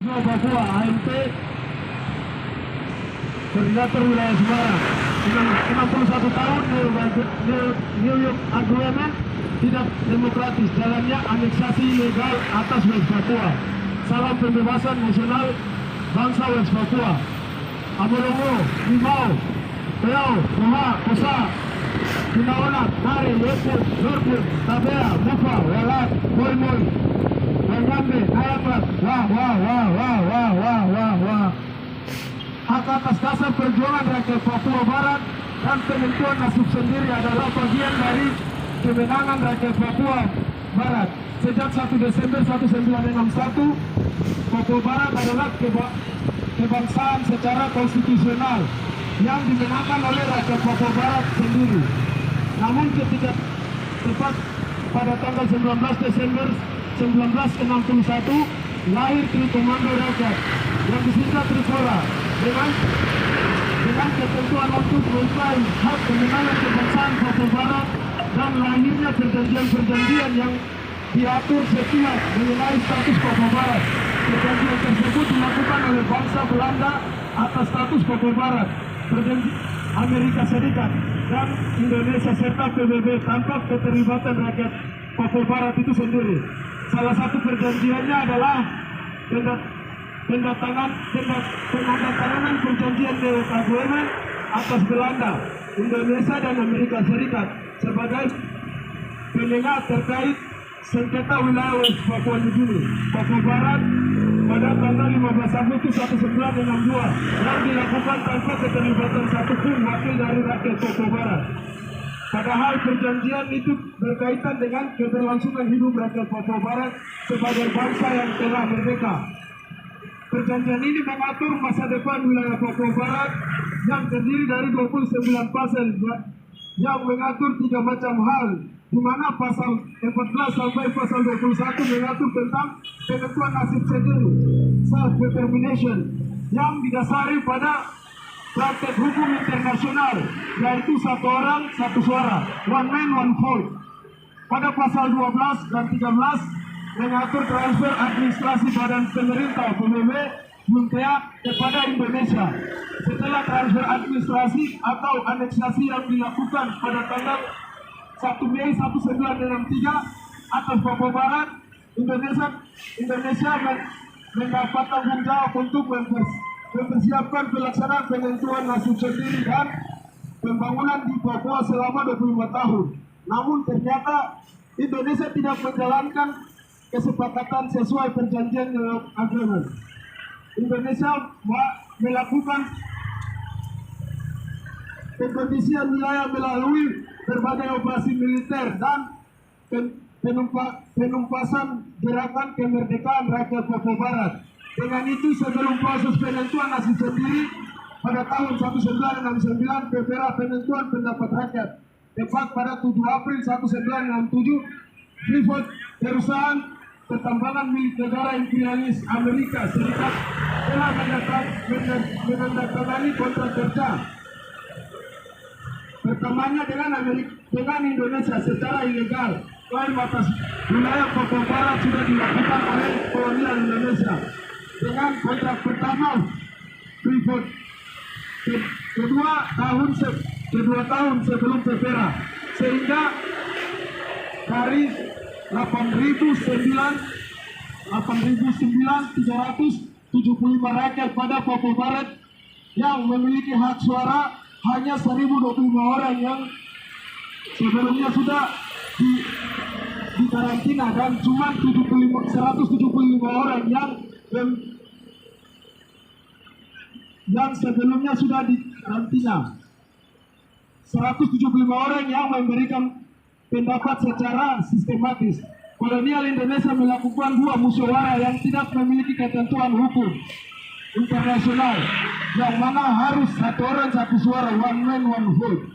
Papua AMT Koordinator Wilayah Semarang 61 tahun New York Agreement tidak demokratis, jalannya aneksasi ilegal atas West Papua. Salam pembebasan nasional bangsa West Papua. Amolongo, Limau, Peau, Koha, Kosa, Kinaonak, Kare, Weput, Lurput, Tabea, Mufa, Walat, Moy Moy, Wangambe, Ayapat, wah. Hak atas dasar perjuangan rakyat Papua Barat dan penentuan nasib sendiri adalah bagian dari kemenangan rakyat Papua Barat. Sejak 1 Desember 1961, Papua Barat adalah kebangsaan secara konstitusional yang dimenangkan oleh rakyat Papua Barat sendiri. Namun ketika tepat pada tanggal 19 Desember 1961 lahir Tri Komando Rakyat yang disingkat Trikora dengan ketentuan untuk mengklaim hak kemenangan kebangsaan Papua Barat dan lahirnya perjanjian-perjanjian yang diatur setiap mengenai status Papua Barat. Perjanjian tersebut dilakukan oleh bangsa Belanda atas status Papua Barat, Perjanjian Amerika Serikat dan Indonesia serta PBB tanpa keterlibatan rakyat Papua Barat itu sendiri. Salah satu perjanjiannya adalah penandatanganan perjanjian New York Agreement atas Belanda, Indonesia dan Amerika Serikat sebagai penengah terkait sengketa wilayah West Papua New Guinea, Papua Barat pada tanggal 15 Agustus 1962 yang dilakukan tanpa keterlibatan satupun wakil dari rakyat Papua Barat. Padahal perjanjian itu berkaitan dengan keberlangsungan hidup rakyat Papua Barat sebagai bangsa yang telah merdeka. Perjanjian ini mengatur masa depan wilayah Papua Barat yang terdiri dari 29 pasal yang mengatur 3 macam hal, di mana pasal 14 sampai pasal 21 mengatur tentang penentuan nasib sendiri, self-determination, yang didasari pada praktek hukum internasional, yaitu satu orang, satu suara, one man, one vote. Pada pasal 12 dan 13 mengatur transfer administrasi badan pemerintah PBB Muntea kepada Indonesia. Setelah transfer administrasi atau aneksasi yang dilakukan pada tanggal 1 Mei 1963 atas Papua Barat, Indonesia mendapat tanggung jawab untuk mempersiapkan pelaksanaan penentuan nasib sendiri dan pembangunan di Papua selama 25 tahun. Namun ternyata Indonesia tidak menjalankan kesepakatan sesuai perjanjian New York Agreement. Indonesia melakukan pengkondisian wilayah melalui berbagai operasi militer dan penumpasan gerakan kemerdekaan rakyat Papua Barat. Dengan itu, sebelum proses penentuan nasib sendiri pada tahun 1969, PPRA penentuan pendapat rakyat, tepat pada 7 April 1967, Freeport, perusahaan pertambangan milik negara imperialis Amerika Serikat, telah menandatangani kontrak kerja pertamanya dengan Indonesia secara ilegal. Klaim atas wilayah Papua Barat sudah dilakukan oleh kolonial Indonesia dengan kontrak pertama Freeport kedua tahun sebelum PPRA, sehingga dari 8.975 rakyat pada Papua Barat yang memiliki hak suara hanya 1.025 orang yang sebelumnya sudah di karantina, dan cuma 175 orang yang sebelumnya sudah di karantina. 175 orang yang memberikan pendapat secara sistematis. Kolonial Indonesia melakukan 2 musyawarah yang tidak memiliki ketentuan hukum internasional, yang mana harus 1 orang 1 suara, one man one vote,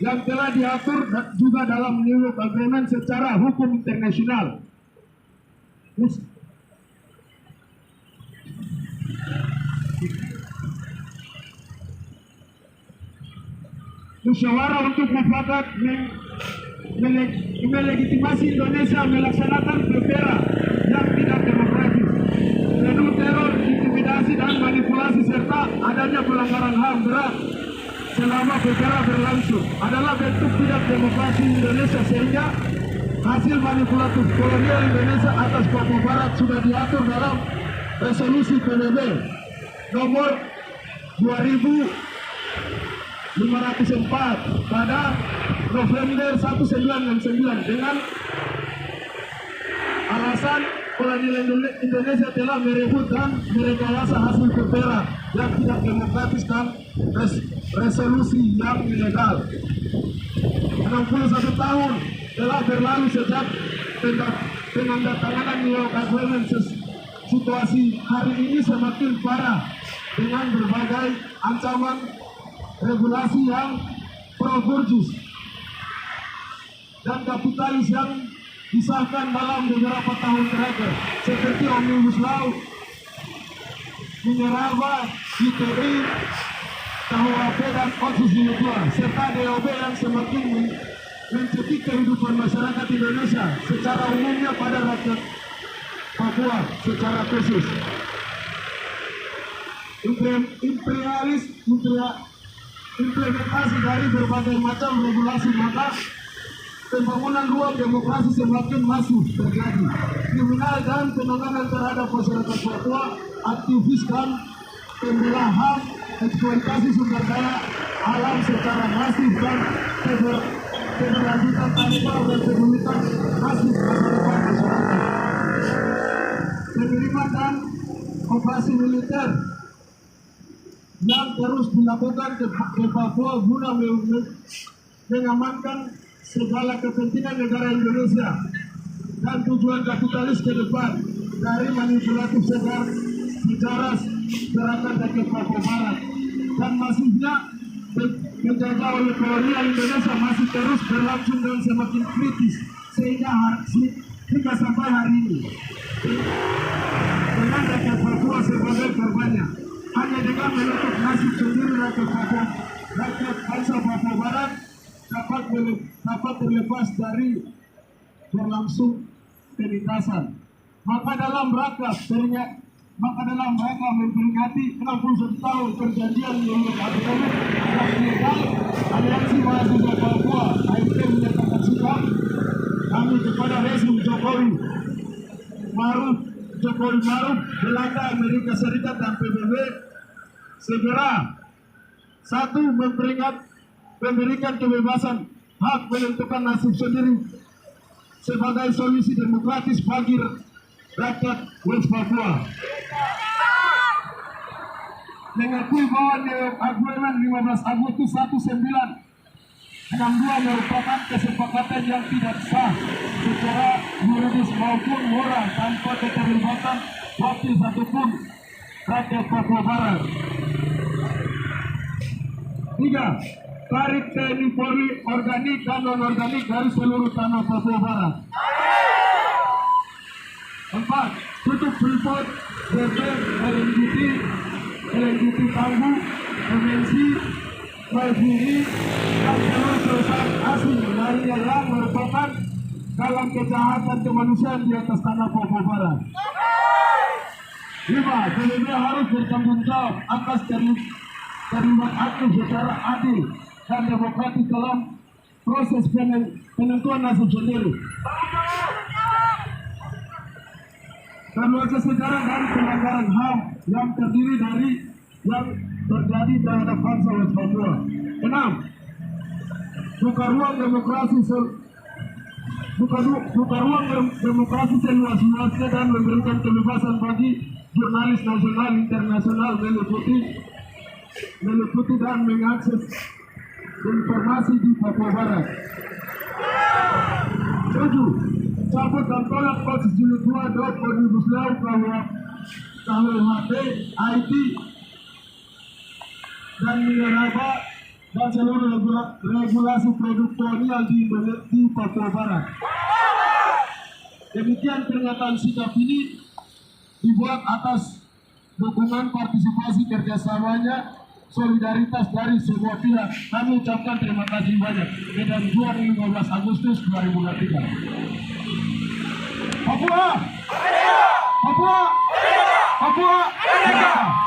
yang telah diatur juga dalam New York Agreement secara hukum internasional. Musyawarah untuk mufakat melegitimasi Indonesia melaksanakan PPRA yang tidak demokratis. pelanggaran HAM berat selama perkara berlangsung adalah bentuk tidak demokrasi Indonesia, sehingga hasil manipulatif kolonial Indonesia atas Papua Barat sudah diatur dalam resolusi PBB nomor 2504 pada November 1969 dengan alasan kolonial Indonesia telah merebut dan merekayasa hasil perkara yang tidak demokratis dan resolusi yang ilegal. 61 tahun telah berlalu sejak penandatanganan New York Agreement. Situasi hari ini semakin parah dengan berbagai ancaman regulasi yang pro-burjus dan kapitalis yang disahkan dalam beberapa tahun terakhir, seperti Omnibus Law, Mineralba, ITE, KUHP dan Otsus Jilid 2, serta DOB yang semakin mencekik kehidupan masyarakat Indonesia secara umumnya pada rakyat Papua secara khusus. Implementasi dari berbagai macam regulasi, maka pembangunan ruang demokrasi semakin masif terjadi. Kriminal dan penanganan terhadap masyarakat Papua, aktivis dan pembela HAM, eksploitasi sumber daya alam secara masif dan keberlanjutan tanpa dan kesulitan masif masyarakat masyarakat. Pengiriman dan operasi militer yang terus dilakukan ke Papua guna mengamankan segala kepentingan negara Indonesia dan tujuan kapitalis ke depan dari manipulatif secara gerakan rakyat Papua Barat dan masifnya menjajah oleh kolonial Indonesia masih terus berlangsung dan semakin kritis hingga sampai hari ini. Dengan rakyat Papua sebagai korbannya, hanya dengan menutup nasib sendiri rakyat bangsa Papua Barat dapat terlepas dari berlangsung penindasan. Maka dalam rangka memperingati 61 tahun perjanjian New York Agreement yang ilegal, Aliansi Mahasiswa Papua (AMP) menyatakan sikap kami kepada rezim Jokowi Maruf, Belanda, Amerika Serikat dan PBB segera satu, memberikan kebebasan hak menentukan nasib sendiri sebagai solusi demokratis bagi rakyat West Papua. Mengakui bahwa New York Agreement 15 Agustus 1962 merupakan kesepakatan yang tidak sah secara yuridis maupun moral tanpa keterlibatan wakil satupun rakyat Papua Barat. 3. Tarik TNI Polri organik dan non-organik dari seluruh tanah Papua Barat. 4. Tutup Freeport, BP, LNGT Tanggu, MNC, Maifiri, dan seluruh perusahaan asing lainnya yang merupakan dalam kejahatan kemanusiaan di atas tanah Papua Barat. 5. PBB harus bertanggung jawab atas terlibat aktif secara adil dan demokratis dalam proses penentuan nasib sendiri. Berbagai sejarah dan pelanggaran HAM yang terdiri dari yang terjadi terhadap bangsa West Papua. 6. Buka ruang demokrasi seluas-luasnya dan memberikan kebebasan bagi jurnalis nasional internasional meliputi dan mengakses informasi di Papua Barat. 7. Cabut dan tolak Otsus Jilid 2 Omnibus Law KUHP, IT dan Mineralba dan seluruh regulasi produk kolonial di Papua Barat. Demikian pernyataan sikap ini dibuat atas dukungan partisipasi kerjasamanya solidaritas dari semua pihak. Kami ucapkan terima kasih banyak. Medan Juang 15 Agustus 2023. Papua! Papua! Papua! Papua!